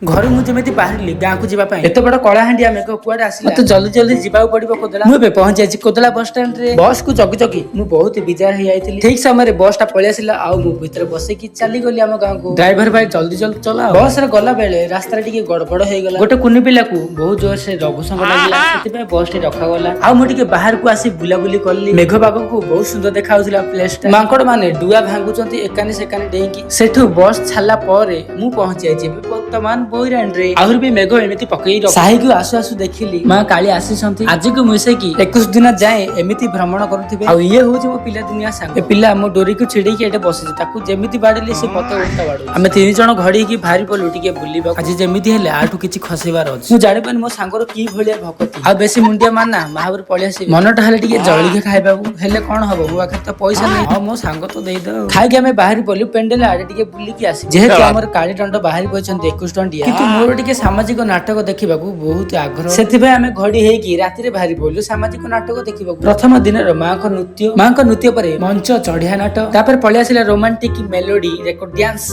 घर मुझे बाहर गाँव को जावाई एत बड़ कलाहांडिया मेघ कुआडे आसिला तो जल्दी जल्दी जावाक पड़िबो कोदला मु पहुंच जाइछि कोदला बस स्टैंड रे बस को जगी जगी मु बहुत बिजार हो जाइथिली ठीक समय बस टा पळि आसिला आ मु भीतर बसे की चली गली हम गाँव को ड्राइवर भाई जल्दी जल्दी चला बस रे गला बेले रास्ता टिके गड़बड़ हो गला गोटे कुनी पिला को बहुत जोर से रघु संग लागला सेति पे बस टे रखा गला आ मु टिके बाहर को आसी बुला बुली करली मेघ बाबू को बहुत सुंदर देखाउथिला प्लेस टा मांकड़ माने डुआ भांगुचंती एकानी सेकानी डेंकी सेठु बस छाला परे मु पहुंच जाइछि वर्तमान बोइरान रे आहुर भी मेघ एमिति पकई रख साही को आसु आसु देखिली मां काली आसीसंती आज को मिसे की 21 दिन जाए एमिति भ्रमण करथिबे आ ये होछि मो पिला दुनिया संग ए पिला मो डोरी को छिड़ी के एटे बसिछि ताकू जेमिति बाडली से पते उल्टा बाडू हमें तीन जण घड़ी की भारी पलु टिके बुलीबा आज जेमिति हेले आठु किछि खसिबार अछि मु जानि पन मो सांगर की भलिया भक्ति आ बेसी मुंडिया मानना महावर पळि आसी मनटा हेले टिके जळिके खाइबाबू हेले कोन हबो मो आखे त पैसा नै आ मो सांग तो देई दो खाइ के हमें बाहर पलु पेंडेल आडे टिके बुली की आसी जेहेतु हमर काली दंड बाहर पछन 21 टंडिया किंतु मोर टिके सामाजिक नाटक देखिबाकू बहुत आग्रह सेथिबे हमें घड़ी हेकी राति रे बाहर पलु सामाजिक नाटक देखिबाकू प्रथम दिन रो मां को नृत्य परे मंच चढ़िया नाटक तापर पळि आसिला रोमांटिक मेलोडी रेकॉर्ड डांस